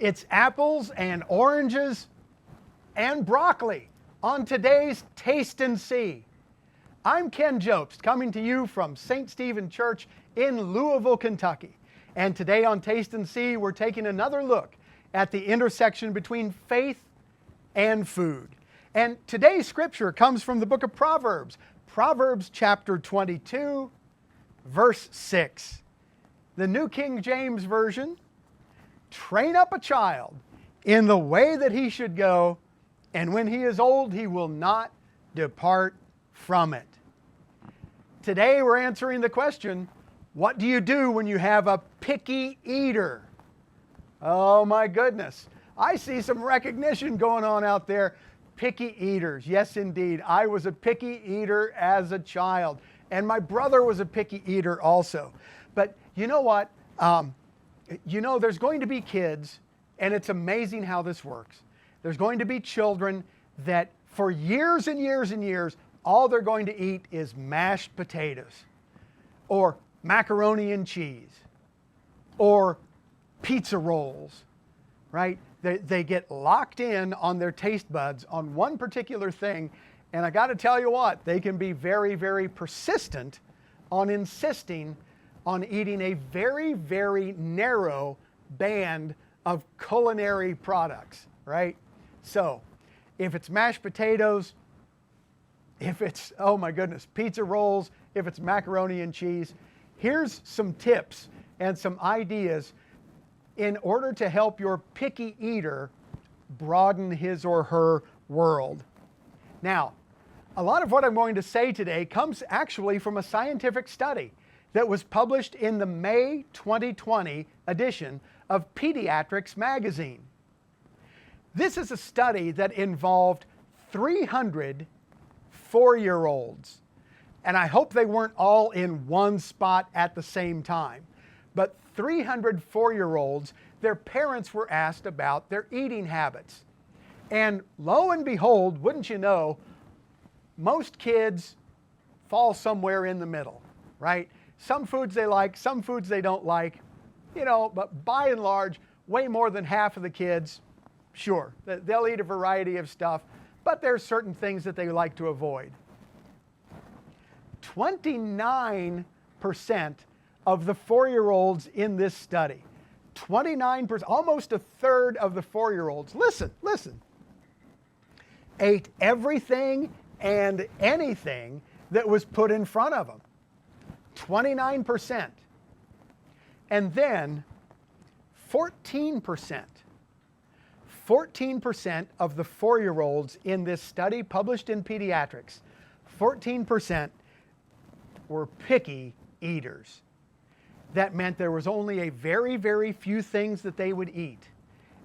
It's apples and oranges and broccoli on today's Taste and See. I'm Ken Jobst, coming to you from St. Stephen Church in Louisville, Kentucky. And today on Taste and See, we're taking another look at the intersection between faith and food. And today's scripture comes from the book of Proverbs, Proverbs chapter 22, verse 6. The New King James Version, train up a child in the way that he should go, and when he is old, he will not depart from it. Today we're answering the question, what do you do when you have a picky eater? Oh my goodness. I see some recognition going on out there. Picky eaters. Yes, indeed. I was a picky eater as a child. And my brother was a picky eater also. But you know what? There's going to be kids, and it's amazing how this works. There's going to be children that for years and years and years, all they're going to eat is mashed potatoes or macaroni and cheese or pizza rolls, right? They get locked in on their taste buds on one particular thing, and I got to tell you what, they can be very, very persistent on insisting on eating a very, very narrow band of culinary products, right? So, if it's mashed potatoes, if it's, oh my goodness, pizza rolls, if it's macaroni and cheese, here's some tips and some ideas in order to help your picky eater broaden his or her world. Now, a lot of what I'm going to say today comes actually from a scientific study that was published in the May 2020 edition of Pediatrics magazine. This is a study that involved 300 4-year-olds. And I hope they weren't all in one spot at the same time. But 300 4-year-olds, their parents were asked about their eating habits. And lo and behold, wouldn't you know, most kids fall somewhere in the middle, right? Some foods they like, some foods they don't like, but by and large, way more than half of the kids, sure, they'll eat a variety of stuff, but there's certain things that they like to avoid. 29% of the 4-year-olds in this study, 29%, almost a third of the 4-year-olds, listen, ate everything and anything that was put in front of them. 29%. And then 14% of the 4-year-olds in this study published in Pediatrics, 14% were picky eaters. That meant there was only a very, very few things that they would eat.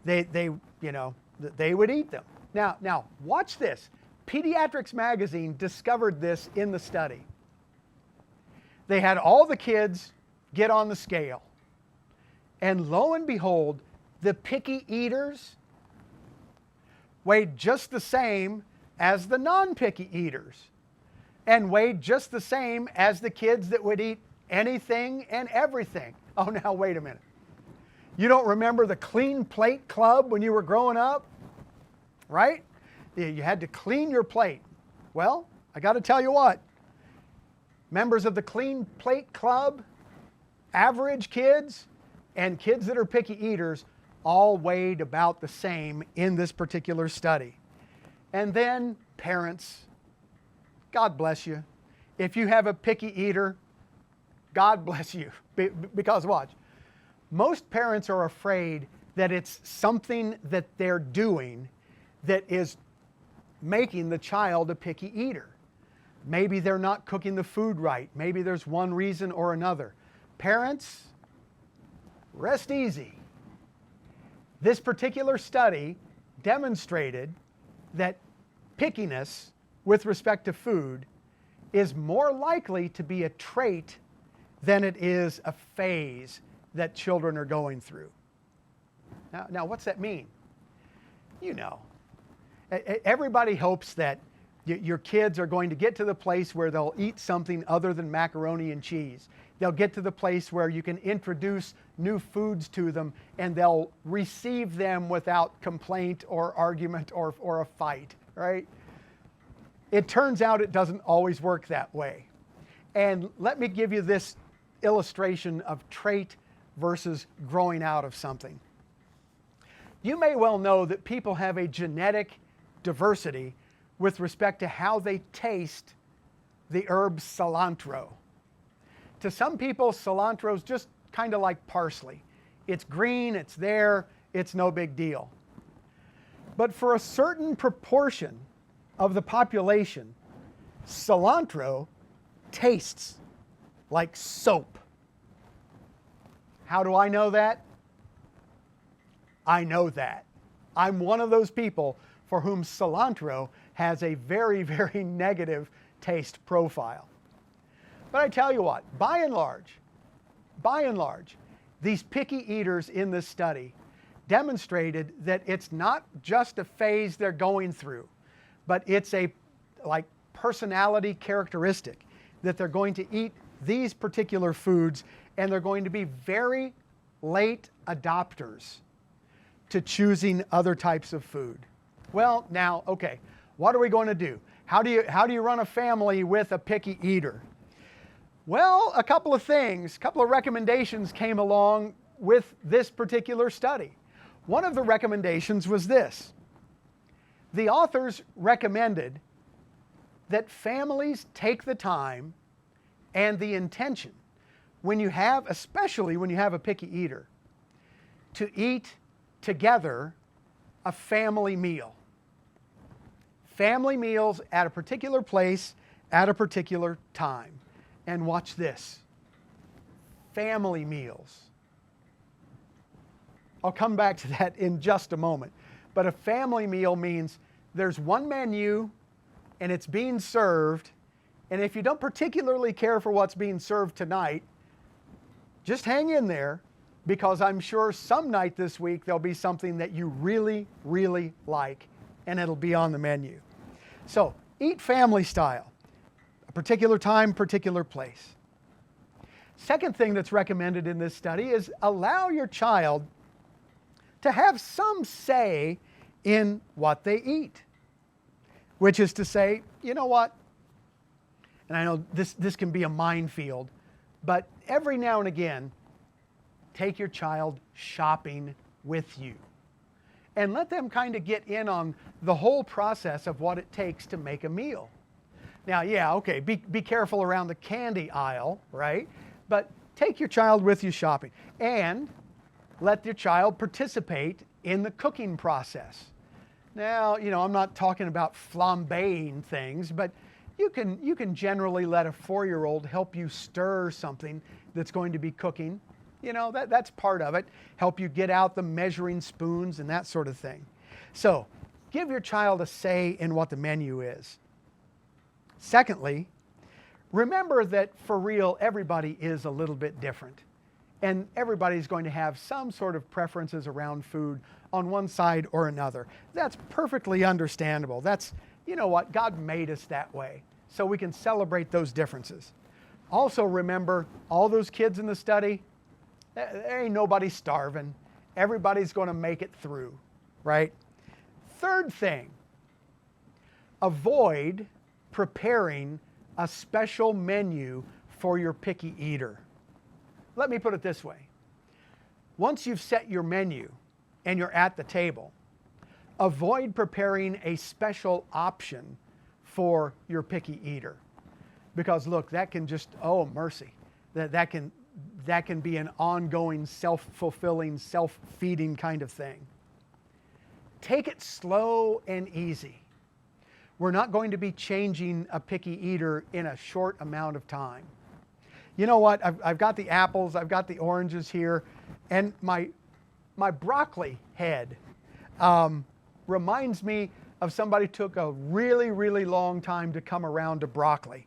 They would eat them. Now, watch this. Pediatrics magazine discovered this in the study. They had all the kids get on the scale. And lo and behold, the picky eaters weighed just the same as the non-picky eaters and weighed just the same as the kids that would eat anything and everything. Oh, now wait a minute. You don't remember the Clean Plate Club when you were growing up? Right? You had to clean your plate. Well, I got to tell you what. Members of the Clean Plate Club, average kids, and kids that are picky eaters all weighed about the same in this particular study. And then parents, God bless you. If you have a picky eater, God bless you. Because watch, most parents are afraid that it's something that they're doing that is making the child a picky eater. Maybe they're not cooking the food right. Maybe there's one reason or another. Parents, rest easy. This particular study demonstrated that pickiness with respect to food is more likely to be a trait than it is a phase that children are going through. Now what's that mean? Everybody hopes that Your kids are going to get to the place where they'll eat something other than macaroni and cheese. They'll get to the place where you can introduce new foods to them and they'll receive them without complaint or argument or a fight, right? It turns out it doesn't always work that way. And let me give you this illustration of trait versus growing out of something. You may well know that people have a genetic diversity with respect to how they taste the herb cilantro. To some people, cilantro is just kind of like parsley. It's green, it's there, it's no big deal. But for a certain proportion of the population, cilantro tastes like soap. How do I know that? I know that. I'm one of those people for whom cilantro has a very, very negative taste profile. But I tell you what, by and large, these picky eaters in this study demonstrated that it's not just a phase they're going through, but it's a personality characteristic that they're going to eat these particular foods and they're going to be very late adopters to choosing other types of food. Well, now, okay, what are we going to do? How do you run a family with a picky eater? Well, a couple of things, a couple of recommendations came along with this particular study. One of the recommendations was this. The authors recommended that families take the time and the intention when you have, especially when you have a picky eater, to eat together a family meal. Family meals at a particular place at a particular time. And watch this. Family meals. I'll come back to that in just a moment. But a family meal means there's one menu and it's being served. And if you don't particularly care for what's being served tonight, just hang in there, because I'm sure some night this week there'll be something that you really, really like and it'll be on the menu. So eat family style. A particular time, particular place. Second thing that's recommended in this study is allow your child to have some say in what they eat. Which is to say, you know what? And I know this can be a minefield, but every now and again, take your child shopping with you. And let them kind of get in on the whole process of what it takes to make a meal. Now, yeah, okay, be careful around the candy aisle, right? But take your child with you shopping and let your child participate in the cooking process. Now, you know, I'm not talking about flambeing things, but you can generally let a 4-year-old help you stir something that's going to be cooking. You know, that's part of it. Help you get out the measuring spoons and that sort of thing. So, give your child a say in what the menu is. Secondly, remember that for real, everybody is a little bit different. And everybody's going to have some sort of preferences around food on one side or another. That's perfectly understandable. That's, you know what, God made us that way. So we can celebrate those differences. Also remember, all those kids in the study, there ain't nobody starving. Everybody's going to make it through, right? Third thing, avoid preparing a special menu for your picky eater. Let me put it this way. Once you've set your menu and you're at the table, avoid preparing a special option for your picky eater. Because look, that can just, oh mercy, that can be an ongoing, self-fulfilling, self-feeding kind of thing. Take it slow and easy. We're not going to be changing a picky eater in a short amount of time. You know what? I've got the apples, I've got the oranges here, and my broccoli head reminds me of somebody who took a really, really long time to come around to broccoli.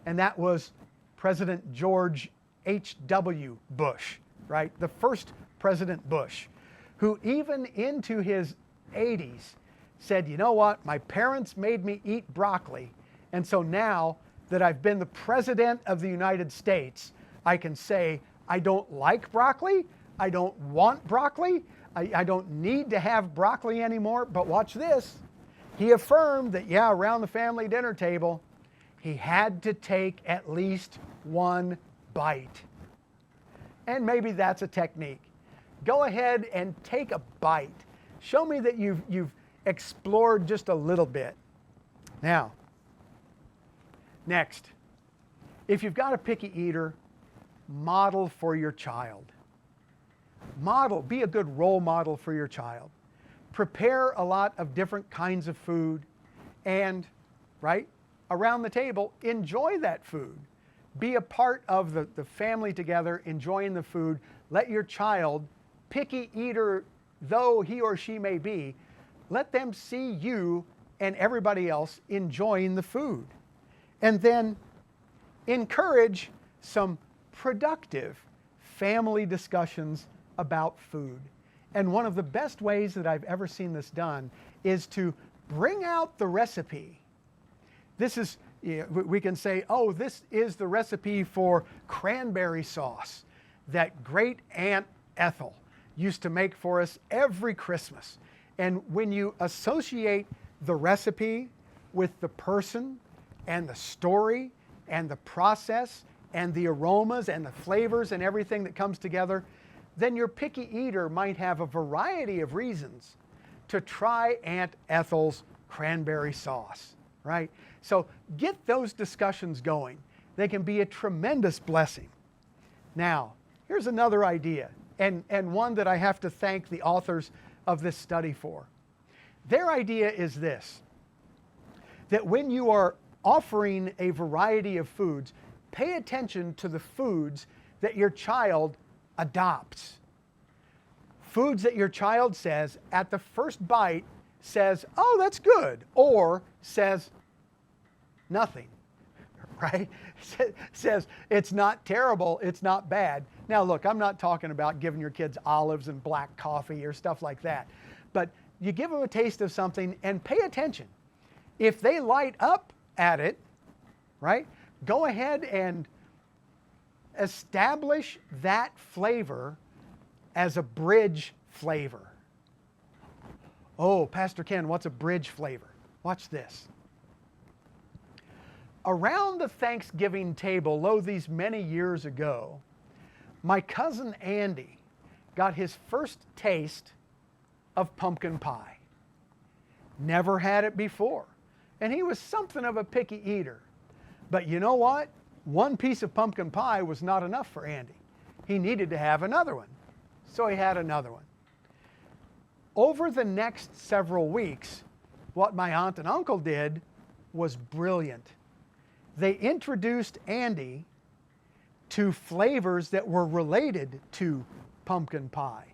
And that was President George H.W. Bush, right? The first President Bush, who even into his 80s said, you know what, my parents made me eat broccoli, and so now that I've been the President of the United States, I can say I don't like broccoli, I don't want broccoli, I don't need to have broccoli anymore. But watch this. He affirmed that, yeah, around the family dinner table, he had to take at least one bite. And maybe that's a technique. Go ahead and take a bite. Show me that you've explored just a little bit. Now, next, if you've got a picky eater, model for your child. Model, be a good role model for your child. Prepare a lot of different kinds of food and, right, around the table, enjoy that food. Be a part of the family together, enjoying the food. Let your child, picky eater though he or she may be, let them see you and everybody else enjoying the food. And then encourage some productive family discussions about food. And one of the best ways that I've ever seen this done is to bring out the recipe. This is, we can say, oh, this is the recipe for cranberry sauce that great Aunt Ethel used to make for us every Christmas. And when you associate the recipe with the person and the story and the process and the aromas and the flavors and everything that comes together, then your picky eater might have a variety of reasons to try Aunt Ethel's cranberry sauce, right? So get those discussions going. They can be a tremendous blessing. Now, here's another idea, and one that I have to thank the authors of this study for. Their idea is this, that when you are offering a variety of foods, pay attention to the foods that your child adopts. Foods that your child says at the first bite says, oh, that's good, or says nothing, right? Says it's not terrible, it's not bad. Now look, I'm not talking about giving your kids olives and black coffee or stuff like that, but you give them a taste of something and pay attention. If they light up at it, right, go ahead and establish that flavor as a bridge flavor. Oh, Pastor Ken, what's a bridge flavor? Watch this. Around the Thanksgiving table, lo, these many years ago, my cousin Andy got his first taste of pumpkin pie. Never had it before. And he was something of a picky eater. But you know what? One piece of pumpkin pie was not enough for Andy. He needed to have another one. So he had another one. Over the next several weeks, what my aunt and uncle did was brilliant. They introduced Andy to flavors that were related to pumpkin pie.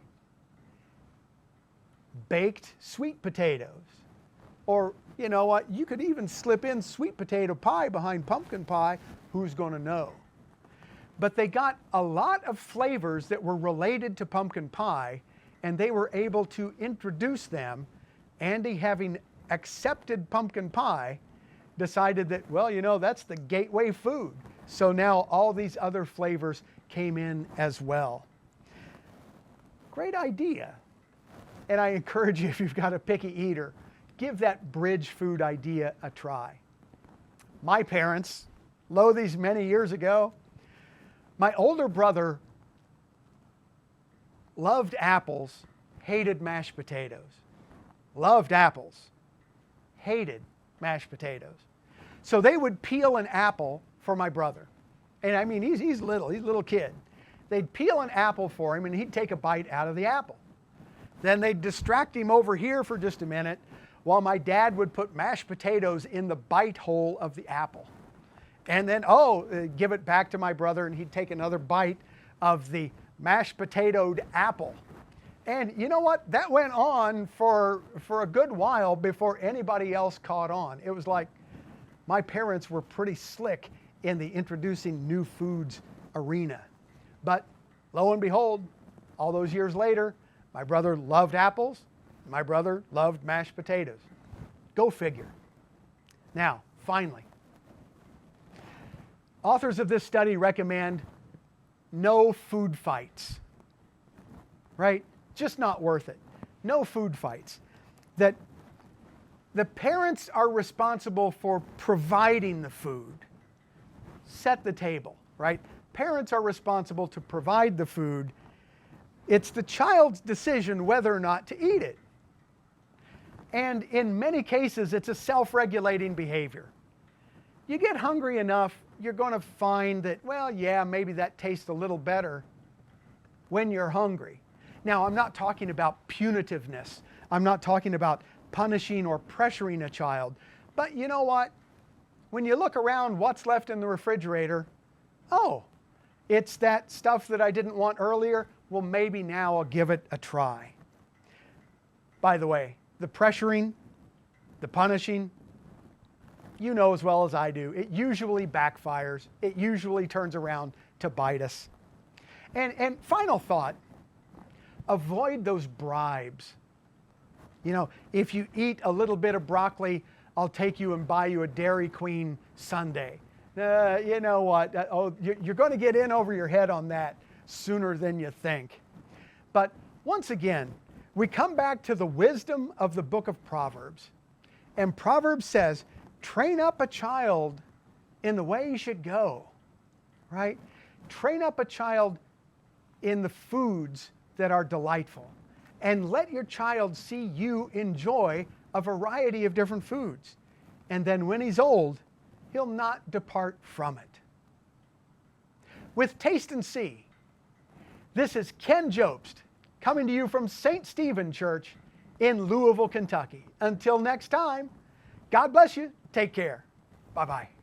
Baked sweet potatoes. Or, you know what, you could even slip in sweet potato pie behind pumpkin pie. Who's going to know? But they got a lot of flavors that were related to pumpkin pie, and they were able to introduce them. Andy, having accepted pumpkin pie, decided that, well, you know, that's the gateway food. So now all these other flavors came in as well. Great idea. And I encourage you, if you've got a picky eater, give that bridge food idea a try. My parents, lo, these many years ago, my older brother loved apples, hated mashed potatoes. Loved apples, hated mashed potatoes. So they would peel an apple for my brother. And I mean, he's a little kid. They'd peel an apple for him and he'd take a bite out of the apple. Then they'd distract him over here for just a minute while my dad would put mashed potatoes in the bite hole of the apple. And then, give it back to my brother and he'd take another bite of the mashed potatoed apple. And you know what? That went on for a good while before anybody else caught on. It was like my parents were pretty slick in the introducing new foods arena. But lo and behold, all those years later, my brother loved apples, my brother loved mashed potatoes. Go figure. Now, finally, authors of this study recommend no food fights, right? Just not worth it. No food fights. That the parents are responsible for providing the food. Set the table, right? Parents are responsible to provide the food. It's the child's decision whether or not to eat it. And in many cases, it's a self-regulating behavior. You get hungry enough, you're going to find that, well, yeah, maybe that tastes a little better when you're hungry. Now, I'm not talking about punitiveness. I'm not talking about punishing or pressuring a child. But you know what? When you look around what's left in the refrigerator, oh, it's that stuff that I didn't want earlier. Well, maybe now I'll give it a try. By the way, the pressuring, the punishing, you know as well as I do, it usually backfires. It usually turns around to bite us. And final thought, avoid those bribes. You know, if you eat a little bit of broccoli, I'll take you and buy you a Dairy Queen sundae. You know what? You're going to get in over your head on that sooner than you think. But once again, we come back to the wisdom of the book of Proverbs. And Proverbs says, train up a child in the way he should go, right? Train up a child in the foods that are delightful. And let your child see you enjoy a variety of different foods. And then when he's old, he'll not depart from it. With Taste and See, this is Ken Jobst coming to you from St. Stephen Church in Louisville, Kentucky. Until next time, God bless you. Take care. Bye-bye.